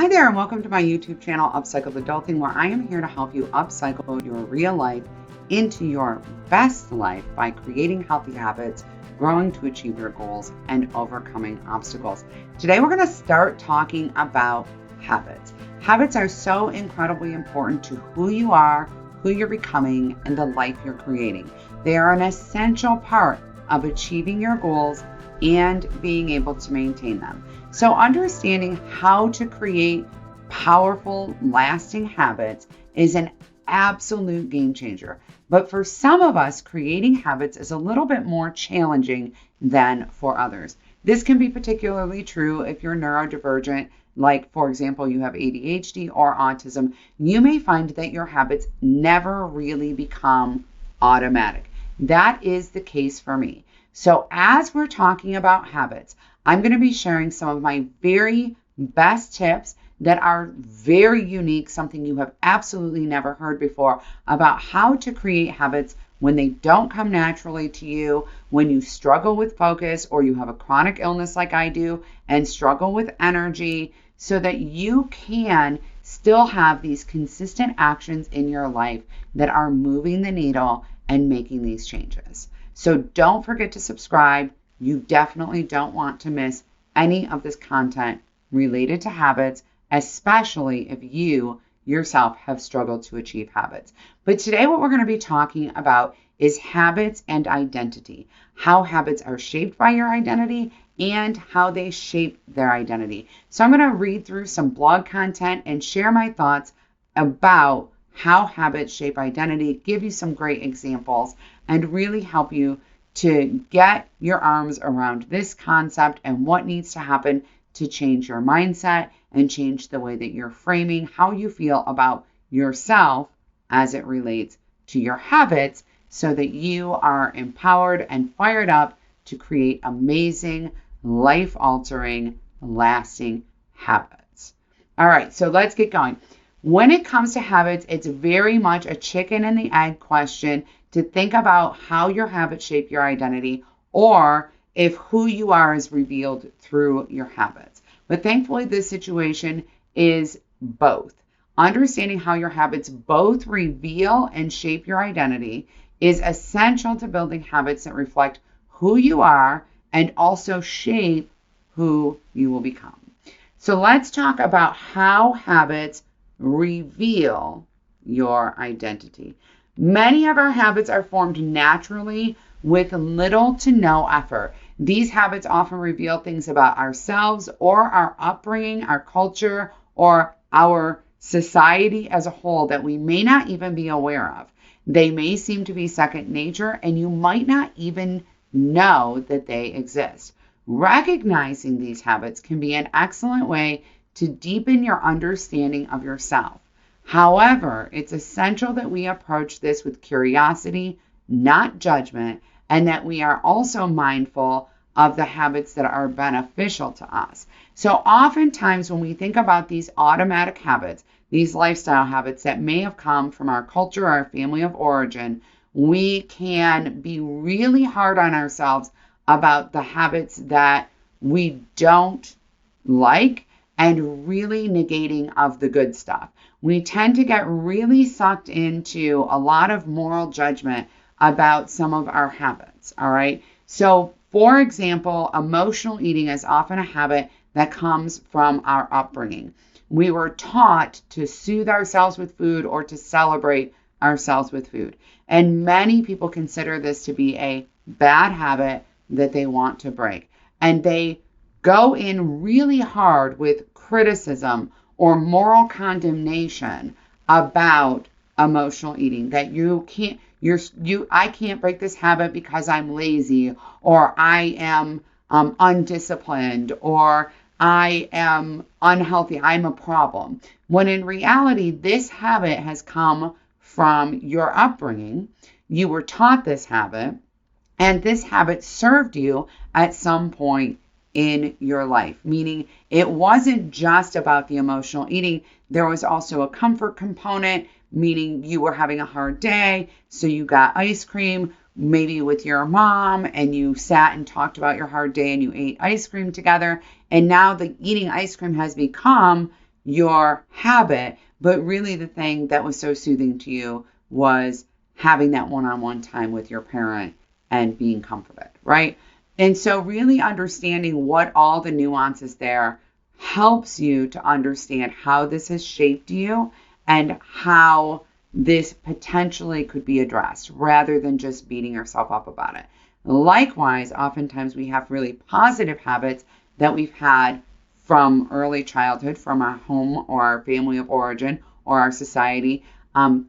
Hi there, and welcome to my YouTube channel, Upcycled Adulting, where I am here to help you upcycle your real life into your best life by creating healthy habits, growing to achieve your goals, and overcoming obstacles. Today, we're going to start talking about habits. Habits are so incredibly important to who you are, who you're becoming, and the life you're creating. They are an essential part of achieving your goals and being able to maintain them. So understanding how to create powerful, lasting habits is an absolute game changer. But for some of us, creating habits is a little bit more challenging than for others. This can be particularly true if you're neurodivergent, like, for example, you have ADHD or autism. You may find that your habits never really become automatic. That is the case for me. So as we're talking about habits, I'm going to be sharing some of my very best tips that are very unique, something you have absolutely never heard before, about how to create habits when they don't come naturally to you, when you struggle with focus or you have a chronic illness like I do and struggle with energy, so that you can still have these consistent actions in your life that are moving the needle and making these changes. So don't forget to subscribe. You definitely don't want to miss any of this content related to habits, especially if you yourself have struggled to achieve habits. But today what we're going to be talking about is habits and identity, how habits are shaped by your identity and how they shape their identity. So I'm going to read through some blog content and share my thoughts about how habits shape identity, give you some great examples, and really help you to get your arms around this concept and what needs to happen to change your mindset and change the way that you're framing how you feel about yourself as it relates to your habits, so that you are empowered and fired up to create amazing, life-altering, lasting habits. All right, so let's get going. When it comes to habits, it's very much a chicken and the egg question to think about how your habits shape your identity, or if who you are is revealed through your habits. But thankfully, this situation is both. Understanding how your habits both reveal and shape your identity is essential to building habits that reflect who you are and also shape who you will become. So let's talk about how habits reveal your identity. Many of our habits are formed naturally with little to no effort. These habits often reveal things about ourselves or our upbringing, our culture, or our society as a whole that we may not even be aware of. They may seem to be second nature, and you might not even know that they exist. Recognizing these habits can be an excellent way to deepen your understanding of yourself. However, it's essential that we approach this with curiosity, not judgment, and that we are also mindful of the habits that are beneficial to us. So oftentimes when we think about these automatic habits, these lifestyle habits that may have come from our culture, our family of origin, we can be really hard on ourselves about the habits that we don't like and really negating of the good stuff. We tend to get really sucked into a lot of moral judgment about some of our habits, all right? So, for example, emotional eating is often a habit that comes from our upbringing. We were taught to soothe ourselves with food or to celebrate ourselves with food. And many people consider this to be a bad habit that they want to break. And they go in really hard with criticism or moral condemnation about emotional eating, that I can't break this habit because I'm lazy, or I am undisciplined, or I am unhealthy, I'm a problem. When in reality, this habit has come from your upbringing. You were taught this habit, and this habit served you at some point in your life, meaning it wasn't just about the emotional eating. There was also a comfort component, meaning you were having a hard day, so you got ice cream, maybe with your mom, and you sat and talked about your hard day and you ate ice cream together. And now the eating ice cream has become your habit, but really the thing that was so soothing to you was having that one-on-one time with your parent and being comforted, right? And so really understanding what all the nuances there helps you to understand how this has shaped you and how this potentially could be addressed rather than just beating yourself up about it. Likewise, oftentimes we have really positive habits that we've had from early childhood, from our home or our family of origin or our society.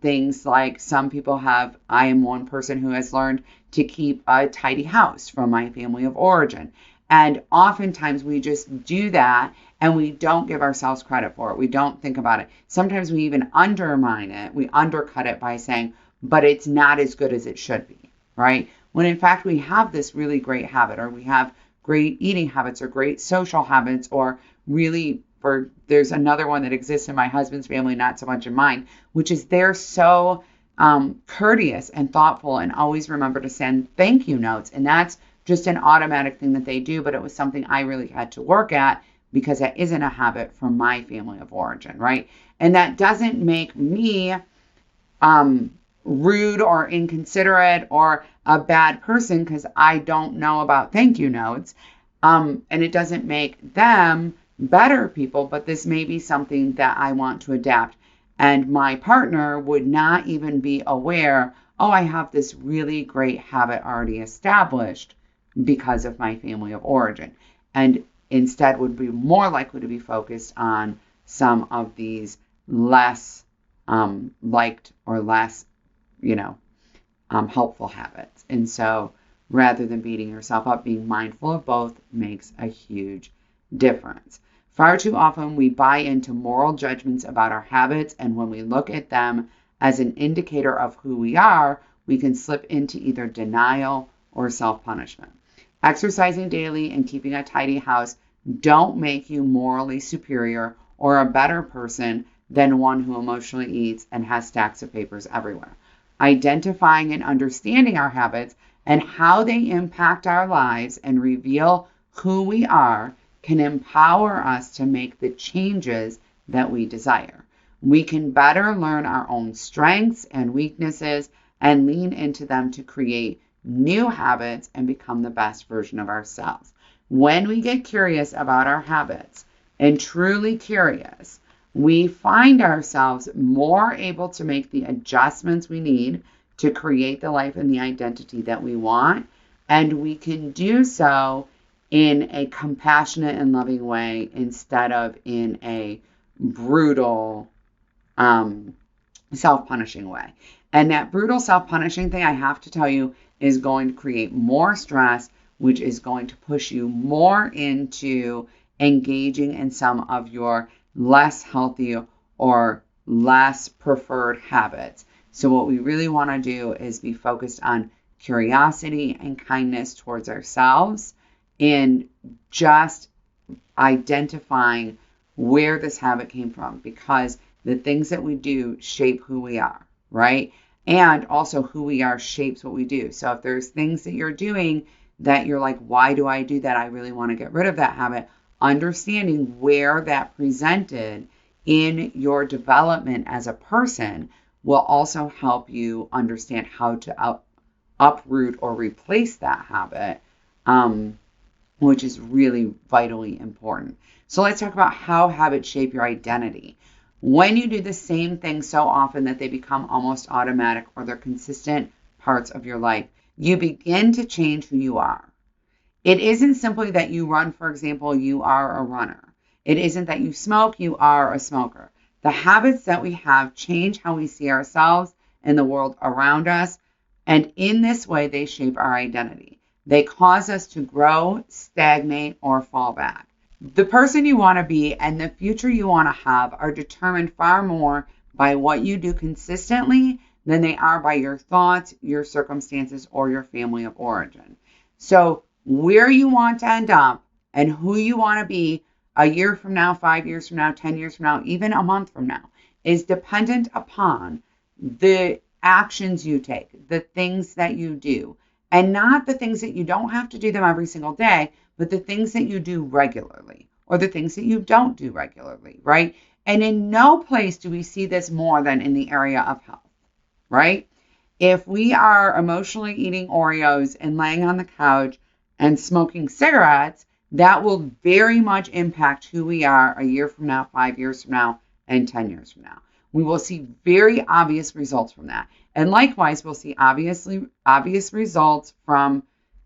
Things like some people have, I am one person who has learned to keep a tidy house from my family of origin. And oftentimes we just do that and we don't give ourselves credit for it. We don't think about it. Sometimes we even undermine it. We undercut it by saying, but it's not as good as it should be, right? When in fact we have this really great habit, or we have great eating habits or great social habits, or really, or there's another one that exists in my husband's family, not so much in mine, which is they're so courteous and thoughtful and always remember to send thank you notes. And that's just an automatic thing that they do, but it was something I really had to work at because that isn't a habit from my family of origin, right? And that doesn't make me rude or inconsiderate or a bad person because I don't know about thank you notes. And it doesn't make them better people, but this may be something that I want to adapt. And my partner would not even be aware, oh, I have this really great habit already established because of my family of origin. And instead would be more likely to be focused on some of these less liked or less, helpful habits. And so rather than beating yourself up, being mindful of both makes a huge difference. Far too often we buy into moral judgments about our habits, and when we look at them as an indicator of who we are, we can slip into either denial or self-punishment. Exercising daily and keeping a tidy house don't make you morally superior or a better person than one who emotionally eats and has stacks of papers everywhere. Identifying and understanding our habits and how they impact our lives and reveal who we are can empower us to make the changes that we desire. We can better learn our own strengths and weaknesses and lean into them to create new habits and become the best version of ourselves. When we get curious about our habits and truly curious, we find ourselves more able to make the adjustments we need to create the life and the identity that we want. And we can do so in a compassionate and loving way instead of in a brutal, self-punishing way. And that brutal self-punishing thing, I have to tell you, is going to create more stress, which is going to push you more into engaging in some of your less healthy or less preferred habits. So what we really want to do is be focused on curiosity and kindness towards ourselves and just identifying where this habit came from, because the things that we do shape who we are, right? And also who we are shapes what we do. So if there's things that you're doing that you're like, why do I do that? I really want to get rid of that habit. Understanding where that presented in your development as a person will also help you understand how to uproot or replace that habit, which is really vitally important. So let's talk about how habits shape your identity. When you do the same thing so often that they become almost automatic or they're consistent parts of your life, you begin to change who you are. It isn't simply that you run, for example, you are a runner. It isn't that you smoke, you are a smoker. The habits that we have change how we see ourselves and the world around us. And in this way, they shape our identity. They cause us to grow, stagnate, or fall back. The person you want to be and the future you want to have are determined far more by what you do consistently than they are by your thoughts, your circumstances, or your family of origin. So where you want to end up and who you want to be a year from now, 5 years from now, 10 years from now, even a month from now, is dependent upon the actions you take, the things that you do, and not the things that you don't have to do them every single day, but the things that you do regularly or the things that you don't do regularly, right? And in no place do we see this more than in the area of health, right? If we are emotionally eating Oreos and laying on the couch and smoking cigarettes, that will very much impact who we are a year from now, 5 years from now, and 10 years from now. We will see very obvious results from that. And likewise, we'll see obvious results from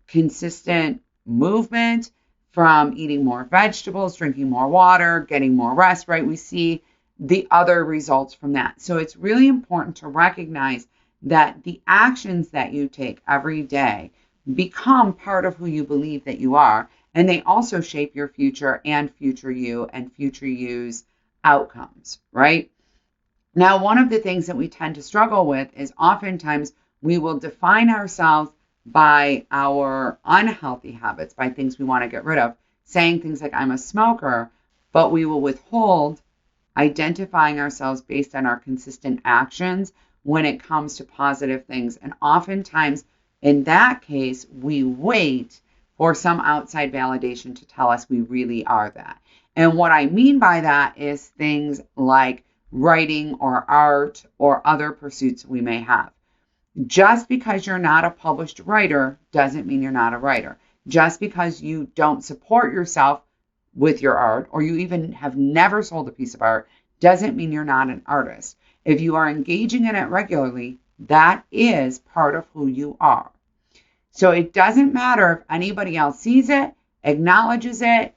consistent movement, from eating more vegetables, drinking more water, getting more rest, right? We see the other results from that. So it's really important to recognize that the actions that you take every day become part of who you believe that you are. And they also shape your future and future you and future you's outcomes, right? Now, one of the things that we tend to struggle with is oftentimes we will define ourselves by our unhealthy habits, by things we want to get rid of, saying things like, I'm a smoker, but we will withhold identifying ourselves based on our consistent actions when it comes to positive things. And oftentimes, in that case, we wait for some outside validation to tell us we really are that. And what I mean by that is things like writing or art or other pursuits we may have. Just because you're not a published writer doesn't mean you're not a writer. Just because you don't support yourself with your art, or you even have never sold a piece of art, doesn't mean you're not an artist. If you are engaging in it regularly, that is part of who you are. So it doesn't matter if anybody else sees it, acknowledges it,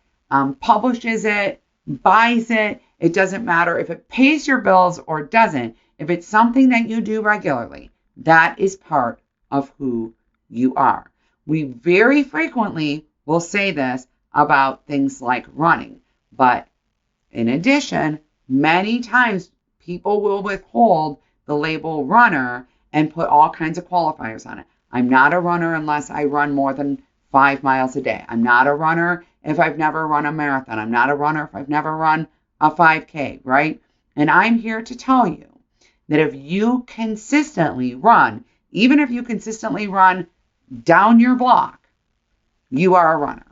publishes it, buys it. It doesn't matter if it pays your bills or doesn't. If it's something that you do regularly, that is part of who you are. We very frequently will say this about things like running, but in addition, many times people will withhold the label runner and put all kinds of qualifiers on it. I'm not a runner unless I run more than 5 miles a day. I'm not a runner if I've never run a marathon. I'm not a runner if I've never run a 5K, right? And I'm here to tell you that if you consistently run, even if you consistently run down your block, you are a runner.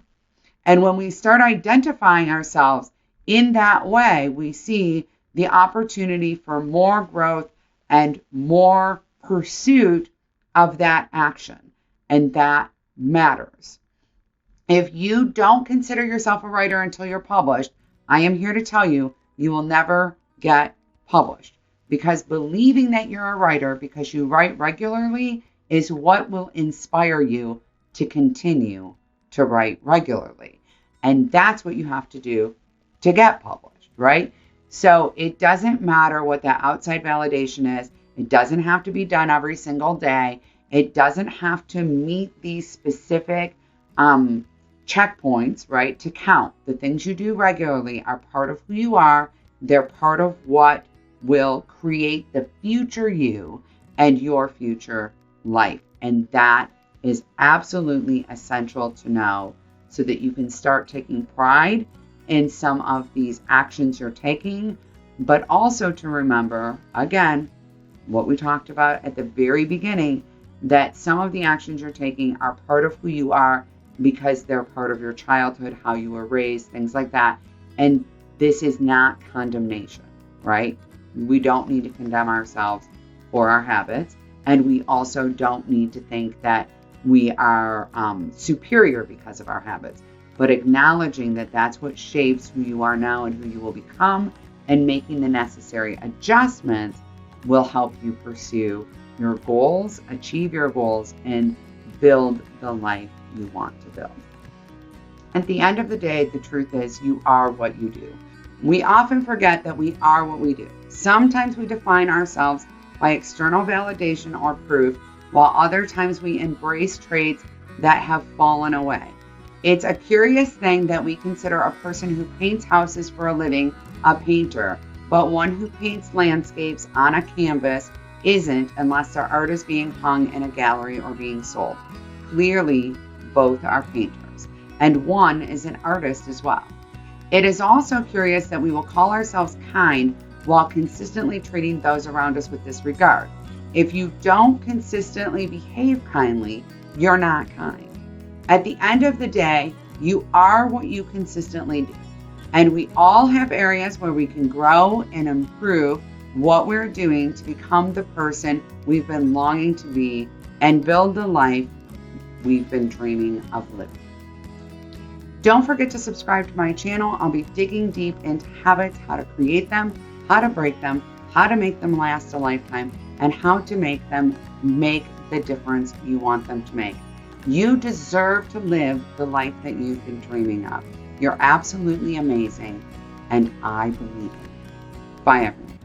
And when we start identifying ourselves in that way, we see the opportunity for more growth and more pursuit of that action. And that matters. If you don't consider yourself a writer until you're published, I am here to tell you, you will never get published. Because believing that you're a writer because you write regularly is what will inspire you to continue to write regularly. And that's what you have to do to get published, right? So it doesn't matter what that outside validation is. It doesn't have to be done every single day. It doesn't have to meet these specific checkpoints, right, to count. The things you do regularly are part of who you are. They're part of what will create the future you and your future life. And that is absolutely essential to know so that you can start taking pride in some of these actions you're taking, but also to remember, again, what we talked about at the very beginning, that some of the actions you're taking are part of who you are because they're part of your childhood, how you were raised, things like that. And this is not condemnation, right? We don't need to condemn ourselves for our habits. And we also don't need to think that we are superior because of our habits. But acknowledging that that's what shapes who you are now and who you will become, and making the necessary adjustments will help you pursue your goals, achieve your goals, and build the life you want to build. At the end of the day, the truth is you are what you do. We often forget that we are what we do. Sometimes we define ourselves by external validation or proof, while other times we embrace traits that have fallen away. It's a curious thing that we consider a person who paints houses for a living a painter, but one who paints landscapes on a canvas isn't unless their art is being hung in a gallery or being sold. Clearly, both are painters, and one is an artist as well. It is also curious that we will call ourselves kind while consistently treating those around us with disregard. If you don't consistently behave kindly, you're not kind. At the end of the day, you are what you consistently do. And we all have areas where we can grow and improve what we're doing to become the person we've been longing to be and build the life we've been dreaming of living. Don't forget to subscribe to my channel. I'll be digging deep into habits, how to create them, how to break them, how to make them last a lifetime, and how to make them make the difference you want them to make. You deserve to live the life that you've been dreaming of. You're absolutely amazing, and I believe it. Bye, everyone.